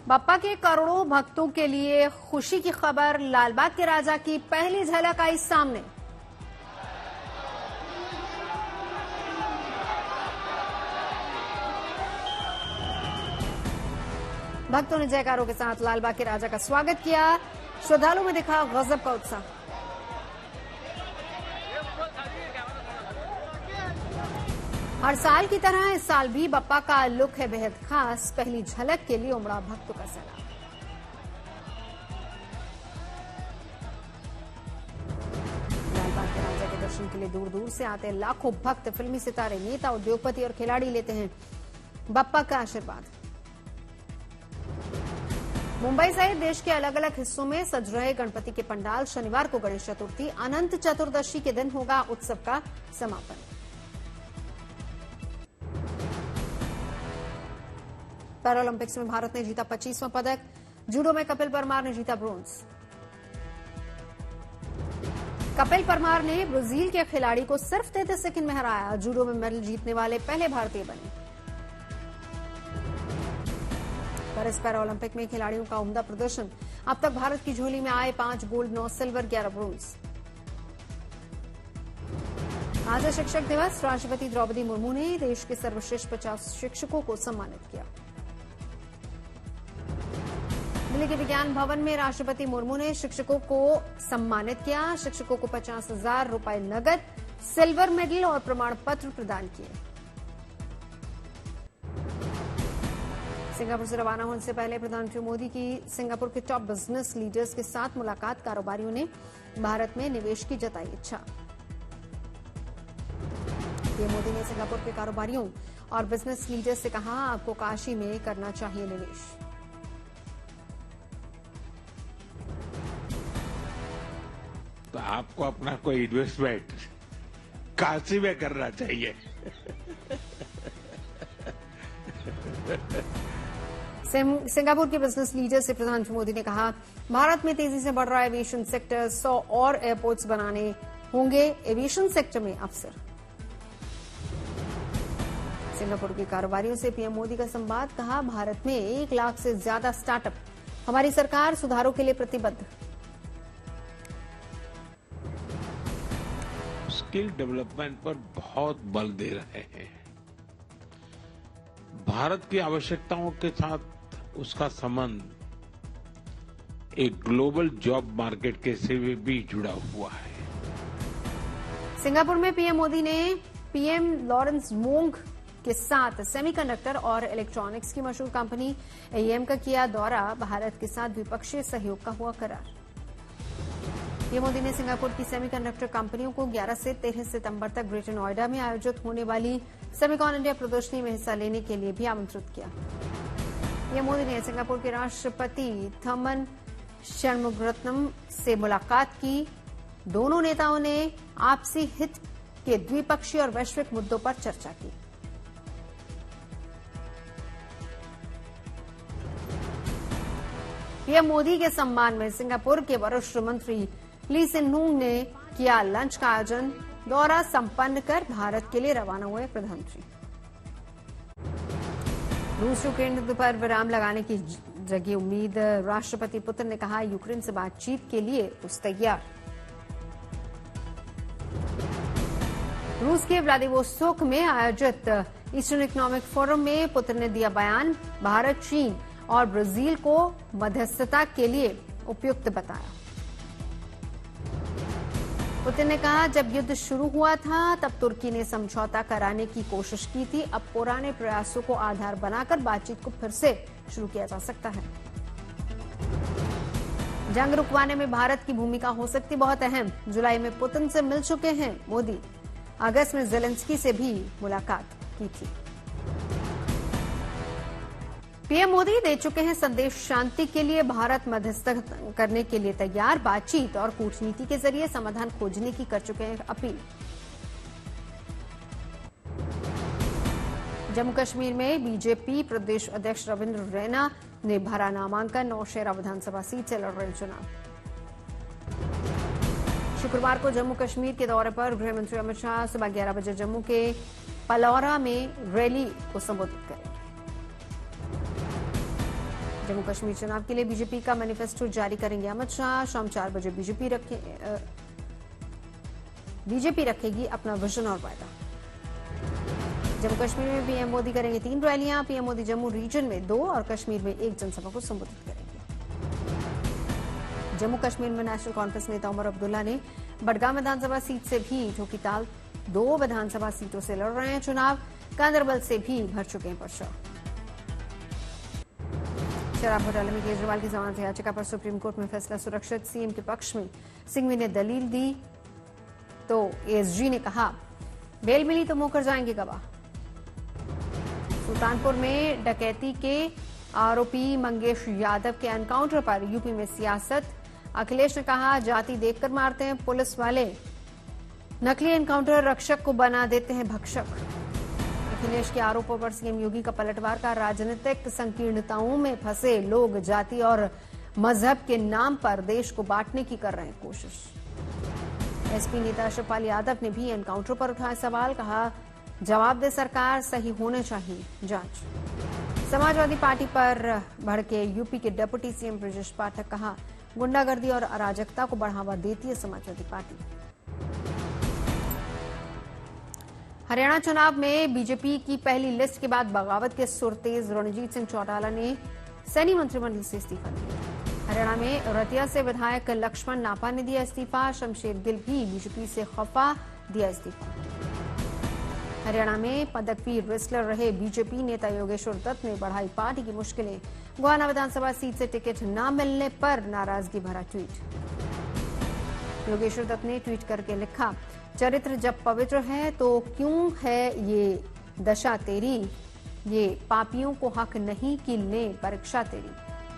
बप्पा के करोड़ों भक्तों के लिए खुशी की खबर। लालबाग के राजा की पहली झलक आई सामने। भक्तों ने जयकारों के साथ लालबाग के राजा का स्वागत किया। श्रद्धालुओं में दिखा गजब का उत्साह। हर साल की तरह इस साल भी बप्पा का लुक है बेहद खास। पहली झलक के लिए उमड़ा भक्तों का सैलाब। लालबाग के राजा के दर्शन के लिए दूर दूर से आते लाखों भक्त, फिल्मी सितारे, नेता, उद्योगपति और खिलाड़ी लेते हैं बप्पा का आशीर्वाद। मुंबई सहित देश के अलग अलग हिस्सों में सज रहे गणपति के पंडाल। शनिवार को गणेश चतुर्थी, अनंत चतुर्दशी के दिन होगा उत्सव का समापन। पैरालंपिक्स में भारत ने जीता 25वां पदक। जूडो में कपिल परमार ने जीता ब्रोंज। कपिल परमार ने ब्राजील के खिलाड़ी को सिर्फ 33 सेकंड में हराया। जूडो में मेडल जीतने वाले पहले भारतीय बने। पेरिस पैरालंपिक में खिलाड़ियों का उम्दा प्रदर्शन। अब तक भारत की झोली में आए 5 गोल्ड, 9 सिल्वर, 11 ब्रोंज। आज है शिक्षक दिवस। राष्ट्रपति द्रौपदी मुर्मू ने देश के सर्वश्रेष्ठ 50 शिक्षकों को सम्मानित किया। दिल्ली के विज्ञान भवन में राष्ट्रपति मुर्मू ने शिक्षकों को सम्मानित किया। शिक्षकों को 50,000 रुपए नगद, सिल्वर मेडल और प्रमाण पत्र प्रदान किए। सिंगापुर से रवाना होने से पहले प्रधानमंत्री मोदी की सिंगापुर के टॉप बिजनेस लीडर्स के साथ मुलाकात। कारोबारियों ने भारत में निवेश की जताई इच्छा। पीएम मोदी ने सिंगापुर के कारोबारियों और बिजनेस लीडर्स से कहा, आपको काशी में करना चाहिए निवेश। तो आपको अपना कोई इन्वेस्टमेंट काशी में करना चाहिए। सिंगापुर के बिजनेस लीडर से प्रधानमंत्री मोदी ने कहा, भारत में तेजी से बढ़ रहा एविएशन सेक्टर, 100 और एयरपोर्ट्स बनाने होंगे एविएशन सेक्टर में अवसर। सिंगापुर के कारोबारियों से पीएम मोदी का संवाद। कहा, भारत में 1 लाख से ज्यादा स्टार्टअप, हमारी सरकार सुधारों के लिए प्रतिबद्ध। स्किल डेवलपमेंट पर बहुत बल दे रहे हैं। भारत की आवश्यकताओं के साथ उसका संबंध एक ग्लोबल जॉब मार्केट के से भी जुड़ा हुआ है। सिंगापुर में पीएम मोदी ने पीएम लॉरेंस वोंग के साथ सेमीकंडक्टर और इलेक्ट्रॉनिक्स की मशहूर कंपनी एईएम का किया दौरा। भारत के साथ द्विपक्षीय सहयोग का हुआ करार। पीएम मोदी ने सिंगापुर की सेमीकंडक्टर कंपनियों को 11 से 13 सितंबर तक ग्रेटर नोएडा में आयोजित होने वाली सेमिकॉन इंडिया प्रदर्शनी में हिस्सा लेने के लिए भी आमंत्रित किया। पीएम मोदी ने सिंगापुर के राष्ट्रपति थर्मन शणमुगरत्नम से मुलाकात की। दोनों नेताओं ने आपसी हित के द्विपक्षीय और वैश्विक मुद्दों पर चर्चा की। पीएम मोदी के सम्मान में सिंगापुर के वरिष्ठ मंत्री ली सिन लूंग ने किया लंच का आयोजन। दौरा संपन्न कर भारत के लिए रवाना हुए प्रधानमंत्री। रूस यूक्रेन युद्ध पर विराम लगाने की जगी उम्मीद। राष्ट्रपति पुतिन ने कहा, यूक्रेन से बातचीत के लिए रूस तैयार। रूस के व्लादिवोस्तोक में आयोजित ईस्टर्न इकोनॉमिक फोरम में पुतिन ने दिया बयान। भारत, चीन और ब्राजील को मध्यस्थता के लिए उपयुक्त बताया। पुतिन ने कहा, जब युद्ध शुरू हुआ था तब तुर्की ने समझौता कराने की कोशिश की थी। अब पुराने प्रयासों को आधार बनाकर बातचीत को फिर से शुरू किया जा सकता है। जंग रुकवाने में भारत की भूमिका हो सकती बहुत अहम। जुलाई में पुतिन से मिल चुके हैं मोदी। अगस्त में जेलेंस्की से भी मुलाकात की थी। पीएम मोदी दे चुके हैं संदेश, शांति के लिए भारत मध्यस्थ करने के लिए तैयार। बातचीत और कूटनीति के जरिए समाधान खोजने की कर चुके हैं अपील। जम्मू कश्मीर में बीजेपी प्रदेश अध्यक्ष रविंद्र रैना ने भरा नामांकन। नौशेरा विधानसभा सीट से लड़ रहे चुनाव। शुक्रवार को जम्मू कश्मीर के दौरे पर गृहमंत्री अमित शाह सुबह 11 बजे जम्मू के पलौरा में रैली को संबोधित करेंगे। जम्मू कश्मीर चुनाव के लिए बीजेपी का मैनिफेस्टो जारी करेंगे अमित शाह। शाम 4 बजे बीजेपी रखेगी अपना विजन और वायदा। जम्मू कश्मीर में पीएम मोदी करेंगे 3 रैलियां। पीएम मोदी जम्मू रीजन में 2 और कश्मीर में 1 जनसभा को संबोधित करेंगे। जम्मू कश्मीर में नेशनल कॉन्फ्रेंस नेता उमर अब्दुल्ला ने बडगाम विधानसभा सीट से भी ठोकी ताल। 2 विधानसभा सीटों से लड़ रहे हैं चुनाव। गांदरबल से भी भर चुके हैं पर्चा। शराब घोटाले में केजरीवाल की जमानत याचिका पर सुप्रीम कोर्ट में फैसला सुरक्षित। सीएम के पक्ष में सिंघवी ने दलील दी तो एएसजी ने कहा बेल मिली तो मुकर जाएंगे गवाह। सुल्तानपुर में डकैती के आरोपी मंगेश यादव के एनकाउंटर पर यूपी में सियासत। अखिलेश ने कहा जाति देखकर मारते हैं पुलिस वाले, नकली एनकाउंटर रक्षक को बना देते हैं भक्षक। अखिलेश के आरोपों पर सीएम योगी का पलटवार का राजनीतिक संकीर्णताओं में फंसे लोग जाति और मजहब के नाम पर देश को बांटने की कर रहे हैं कोशिश। एसपी नेता शिवपाल यादव ने भी एनकाउंटर पर उठाए सवाल। कहा जवाब दे सरकार, सही होने चाहिए जांच। समाजवादी पार्टी पर भड़के यूपी के डिप्टी सीएम ब्रजेश पाठक। कहा गुंडागर्दी और अराजकता को बढ़ावा देती है समाजवादी पार्टी। हरियाणा चुनाव में बीजेपी की पहली लिस्ट के बाद बगावत के सुर तेज। रणजीत सिंह चौटाला ने सैनी मंत्रिमंडल से इस्तीफा दिया। हरियाणा में रतिया से विधायक लक्ष्मण नापा ने दिया इस्तीफा। शमशेर गिल भी बीजेपी से खफा, दिया इस्तीफा। हरियाणा में पदकवीर रेसलर रहे बीजेपी नेता योगेश्वर दत्त ने बढ़ाई पार्टी की मुश्किलें। गोहाना विधानसभा सीट से टिकट न मिलने पर नाराजगी भरा ट्वीट। योगेश्वर दत्त ने ट्वीट करके लिखा चरित्र जब पवित्र है तो क्यों है ये दशा तेरी, ये पापियों को हक नहीं कि ले परीक्षा तेरी,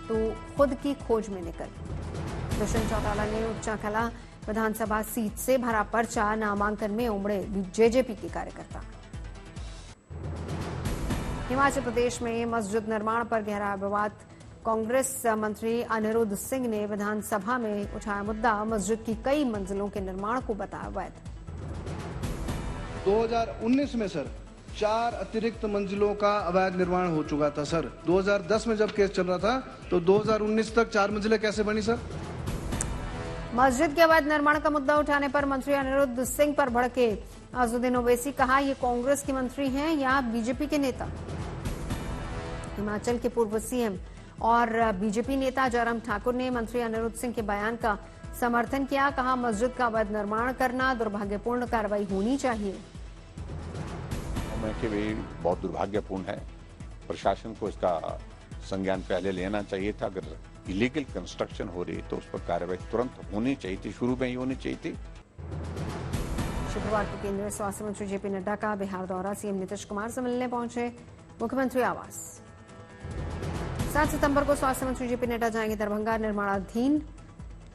तो खुद की खोज में निकल। दुष्यंत चौटाला ने उच्चा कला विधानसभा सीट से भरा पर्चा। नामांकन में उमड़े जेजेपी के कार्यकर्ता। हिमाचल प्रदेश में मस्जिद निर्माण पर गहरा विवाद। कांग्रेस मंत्री अनिरुद्ध सिंह ने विधानसभा में उठाया मुद्दा। मस्जिद की कई मंजिलों के निर्माण को बताया वैध। 2019 में सर 4 अतिरिक्त मंजिलों का अवैध निर्माण हो चुका था सर। 2010 में जब केस चल रहा था तो 2019 तक 4 मंजिलें कैसे बनी सर? मस्जिद के अवैध निर्माण का मुद्दा उठाने पर मंत्री अनिरुद्ध सिंह पर भड़के अजुद्दीन ओवैसी। कहा ये कांग्रेस के मंत्री हैं या बीजेपी के नेता। हिमाचल के पूर्व सीएम और बीजेपी नेता जयराम ठाकुर ने मंत्री अनिरुद्ध सिंह के बयान का समर्थन किया। कहा मस्जिद का अवैध निर्माण करना दुर्भाग्यपूर्ण कार्रवाई होनी चाहिए। कि भी बहुत दुर्भाग्यपूर्ण है। प्रशासन को इसका संज्ञान पहले लेना चाहिए था। अगर इलीगल कंस्ट्रक्शन हो रही तो उस पर कार्रवाई तुरंत होनी चाहिए थी, शुरू में ही होनी चाहिए थी। शुक्रवार को केंद्रीय स्वास्थ्य मंत्री जेपी नड्डा का बिहार दौरा। सीएम नीतीश कुमार से मिलने पहुंचे मुख्यमंत्री आवास। 7 सितंबर को स्वास्थ्य मंत्री जेपी नड्डा जाएंगे दरभंगा। निर्माणाधीन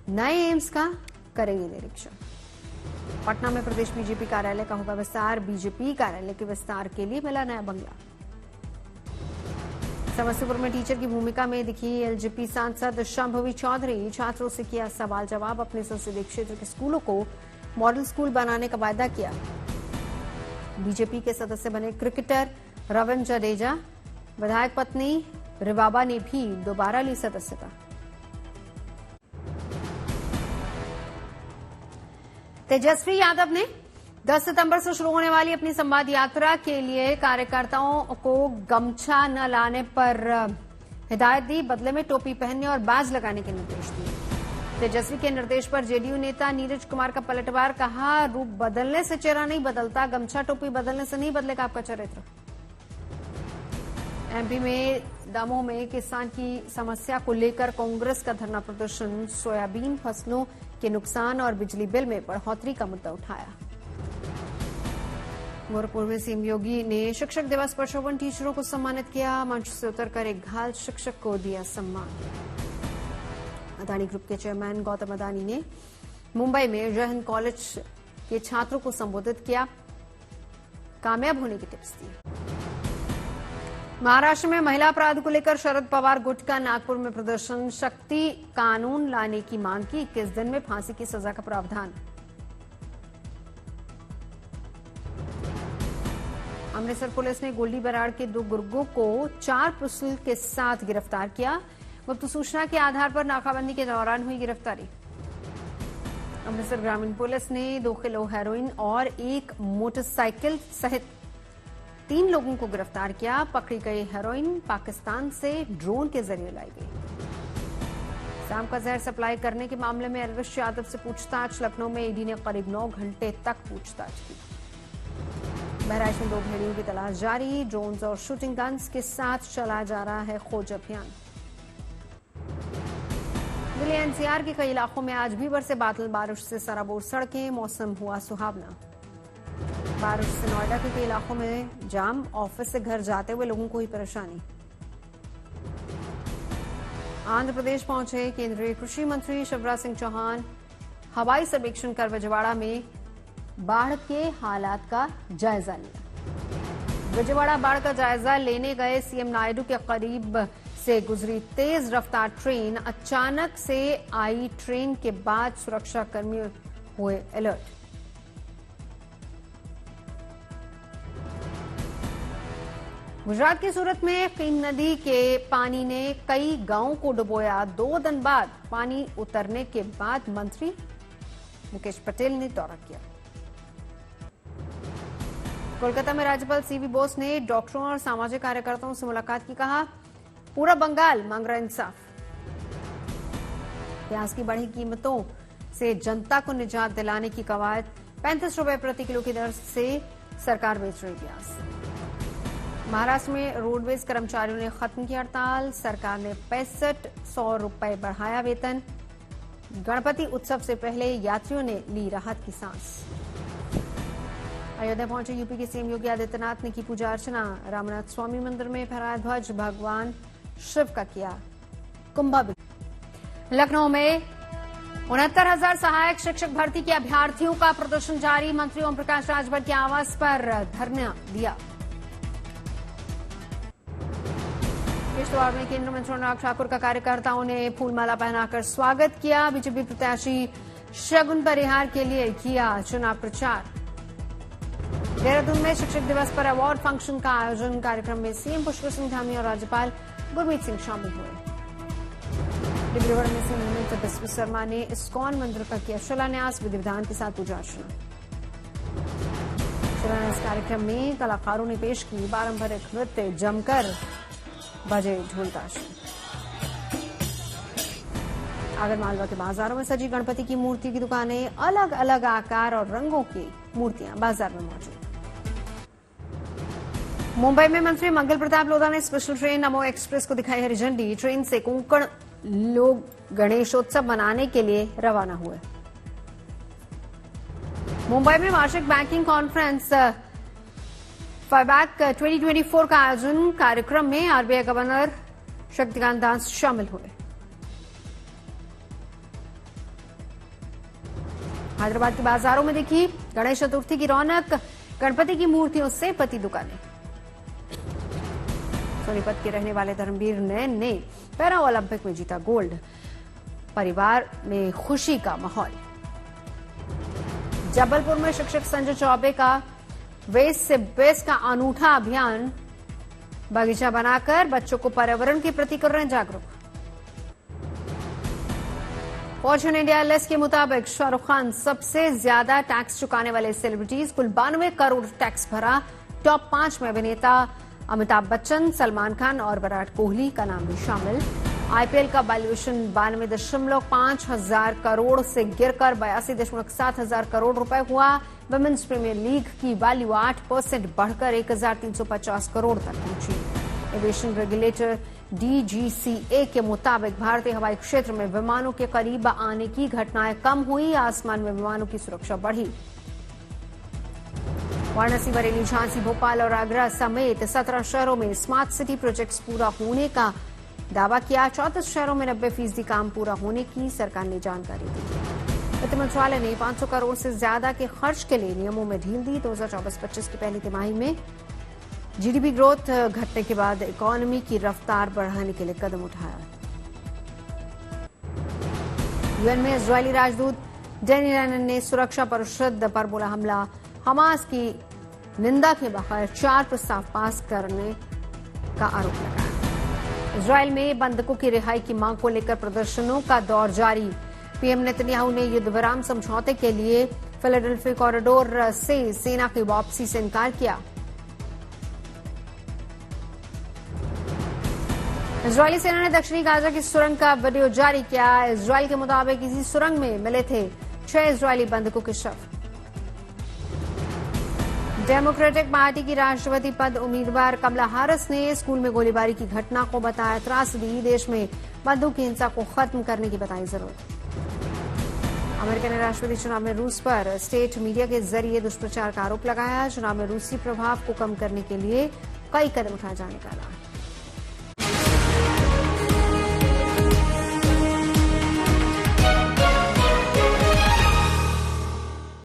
नए एम्स का करेंगे निरीक्षण। पटना में प्रदेश बीजेपी कार्यालय का होगा विस्तार। बीजेपी कार्यालय के विस्तार के लिए मिला नया बंगला। समस्तीपुर में टीचर की भूमिका में दिखी एलजेपी सांसद शंभवी चौधरी। छात्रों से किया सवाल जवाब। अपने संसदीय क्षेत्र के स्कूलों को मॉडल स्कूल बनाने का वायदा किया। बीजेपी के सदस्य बने क्रिकेटर रविंद्र जडेजा। विधायक पत्नी रिबाबा ने भी दोबारा ली सदस्यता। तेजस्वी यादव ने 10 सितंबर से शुरू होने वाली अपनी संवाद यात्रा के लिए कार्यकर्ताओं को गमछा न लाने पर हिदायत दी। बदले में टोपी पहनने और बैज लगाने के निर्देश दिए। तेजस्वी के निर्देश पर जेडीयू नेता नीरज कुमार का पलटवार। कहा रूप बदलने से चेहरा नहीं बदलता, गमछा टोपी बदलने से नहीं बदलेगा आपका चरित्र। एमपी में दमोह में किसान की समस्या को लेकर कांग्रेस का धरना प्रदर्शन। सोयाबीन फसलों के नुकसान और बिजली बिल में बढ़ोतरी का मुद्दा उठाया। गोरखपुर में सीएम योगी ने शिक्षक दिवस पर 54 टीचरों को सम्मानित किया। मंच से उतरकर एक घायल शिक्षक को दिया सम्मान। अदानी ग्रुप के चेयरमैन गौतम अदानी ने मुंबई में जय हिंद कॉलेज के छात्रों को संबोधित किया। कामयाब होने की टिप्स दी। महाराष्ट्र में महिला अपराध को लेकर शरद पवार गुट का नागपुर में प्रदर्शन। शक्ति कानून लाने की मांग की। 21 दिन में फांसी की सजा का प्रावधान। अमृतसर पुलिस ने गोल्डी बराड़ के 2 गुर्गों को 4 पिस्टल के साथ गिरफ्तार किया। गुप्त सूचना के आधार पर नाकाबंदी के दौरान हुई गिरफ्तारी। अमृतसर ग्रामीण पुलिस ने 2 किलो हेरोइन और 1 मोटरसाइकिल सहित 3 लोगों को गिरफ्तार किया। पकड़ी गई हेरोइन पाकिस्तान से ड्रोन के जरिए लाई गई। शाम का जहर सप्लाई करने के मामले में एल्विश यादव से पूछताछ। लखनऊ में ईडी ने करीब 9 घंटे तक पूछताछ की। बहराइच में 2 भेड़ियों की तलाश जारी। ड्रोन्स और शूटिंग गन्स के साथ चलाया जा रहा है खोज अभियान। दिल्ली एनसीआर के कई इलाकों में आज भी बरसे बादल, बारिश से सराबोर सड़कें, मौसम हुआ सुहावना। बारिश से नोएडा के कई इलाकों में जाम, ऑफिस से घर जाते हुए लोगों को हुई परेशानी। आंध्र प्रदेश पहुंचे केंद्रीय कृषि मंत्री शिवराज सिंह चौहान। हवाई सर्वेक्षण कर विजयवाड़ा में बाढ़ के हालात का जायजा लिया। विजयवाड़ा बाढ़ का जायजा लेने गए सीएम नायडू के करीब से गुजरी तेज रफ्तार ट्रेन। अचानक से आई ट्रेन के बाद सुरक्षा कर्मी हुए अलर्ट। गुजरात की सूरत में कीम नदी के पानी ने कई गांवों को डुबोया। 2 दिन बाद पानी उतरने के बाद मंत्री मुकेश पटेल ने दौरा किया। कोलकाता में राज्यपाल सीवी बोस ने डॉक्टरों और सामाजिक कार्यकर्ताओं से मुलाकात की। कहा, पूरा बंगाल मांग रहा इंसाफ। प्याज की बढ़ी कीमतों से जनता को निजात दिलाने की कवायद। 35 रुपए प्रति किलो की दर से सरकार बेच रही प्याज। महाराष्ट्र में रोडवेज कर्मचारियों ने खत्म की हड़ताल। सरकार ने 6500 रुपए बढ़ाया वेतन। गणपति उत्सव से पहले यात्रियों ने ली राहत की सांस। अयोध्या पहुंचे यूपी के सीएम योगी आदित्यनाथ ने की पूजा अर्चना। रामनाथ स्वामी मंदिर में फहराया ध्वज। भगवान शिव का किया कुंभाभिषेक। लखनऊ में 69,000 सहायक शिक्षक भर्ती के अभ्यर्थियों का प्रदर्शन जारी। मंत्री ओम प्रकाश राजभर के आवास पर धरना दिया। किश्तवाड़ में केंद्रीय मंत्री अनुराग ठाकुर का कार्यकर्ताओं ने फूलमाला पहनाकर स्वागत किया। बीजेपी प्रत्याशी शगुन परिहार के लिए किया चुनाव प्रचार। देहरादून में शिक्षक दिवस पर अवार्ड फंक्शन का आयोजन। कार्यक्रम में सीएम पुष्कर सिंह धामी और राज्यपाल गुरमीत सिंह शामिल हुए। डिब्रूगढ़ में सीएम हेमंत बिस्व शर्मा ने इस्कॉन मंदिर का किया शिलान्यास। विधि विधान के साथ पूजा अर्चना। शिलान्यास कार्यक्रम में कलाकारों ने पेश की पारंपरिक नृत्य। जमकर बजे ढोल ताशे। आगरमालवा के बाजारों में सजी गणपति की मूर्ति की दुकानें। अलग अलग आकार और रंगों की मूर्तियां बाजार में मौजूद। मुंबई में मंत्री मंगल प्रताप लोधा ने स्पेशल ट्रेन नमो एक्सप्रेस को दिखाई हरी झंडी। ट्रेन से कोंकण लोग गणेशोत्सव मनाने के लिए रवाना हुए। मुंबई में वार्षिक बैंकिंग कॉन्फ्रेंस फाइबैक 2024 का आयोजन। कार्यक्रम में आरबीआई गवर्नर शक्तिकांत दास शामिल हुए। हैदराबाद के बाजारों में देखी गणेश चतुर्थी की रौनक। गणपति की मूर्तियों से पति दुकानें। सोनीपत के रहने वाले धर्मवीर नयन ने पैरा ओलंपिक में जीता गोल्ड। परिवार में खुशी का माहौल। जबलपुर में शिक्षक संजय चौबे का वेस्ट से बेस्ट का अनूठा अभियान। बगीचा बनाकर बच्चों को पर्यावरण के प्रति कर रहे हैं जागरूक। फॉर्च्यून इंडिया लिस्ट के मुताबिक शाहरुख खान सबसे ज्यादा टैक्स चुकाने वाले सेलिब्रिटीज। कुल 92 करोड़ टैक्स भरा। टॉप 5 में अभिनेता अमिताभ बच्चन, सलमान खान और विराट कोहली का नाम भी शामिल। आईपीएल का वैल्यूएशन 92.5 हजार करोड़ से गिरकर 82.7 हजार करोड़ रुपए हुआ। वुमेन्स प्रीमियर लीग की वैल्यू 8% बढ़कर 1,350 करोड़ तक पहुंची। एविएशन रेगुलेटर डीजीसीए के मुताबिक भारतीय हवाई क्षेत्र में विमानों के करीब आने की घटनाएं कम हुई। आसमान में विमानों की सुरक्षा बढ़ी। वाराणसी, बरेली, झांसी, भोपाल और आगरा समेत 17 शहरों में स्मार्ट सिटी प्रोजेक्ट्स पूरा होने का दावा किया। 34 शहरों में 90% काम पूरा होने की सरकार ने जानकारी दी। वित्त मंत्रालय ने 500 करोड़ से ज्यादा के खर्च के लिए नियमों में ढील दी। 2024-25 की पहली तिमाही में जीडीपी ग्रोथ घटने के बाद इकोनॉमी की रफ्तार बढ़ाने के लिए कदम उठाया। यूएन में इजरायली राजदूत डैनी रैनन ने सुरक्षा परिषद पर बोला हमला। हमास की निंदा के बगैर 4 प्रस्ताव पास करने का आरोप लगाया। इजरायल में बंधकों की रिहाई की मांग को लेकर प्रदर्शनों का दौर जारी। पीएम नेतन्याहू ने युद्ध विराम समझौते के लिए फिलाडेल्फिया कॉरिडोर से सेना की वापसी से इनकार किया। इजरायली सेना ने दक्षिणी गाजा की सुरंग का वीडियो जारी किया। इजरायल के मुताबिक इसी सुरंग में मिले थे 6 इजरायली बंधकों के शव। डेमोक्रेटिक पार्टी की राष्ट्रपति पद उम्मीदवार कमला हैरिस ने स्कूल में गोलीबारी की घटना को बताया त्रासदी। देश में बंदूक की हिंसा को खत्म करने की बताई जरूरत। अमेरिका ने राष्ट्रपति चुनाव में रूस पर स्टेट मीडिया के जरिए दुष्प्रचार का आरोप लगाया। चुनाव में रूसी प्रभाव को कम करने के लिए कई कदम उठाए जाने का ऐलान।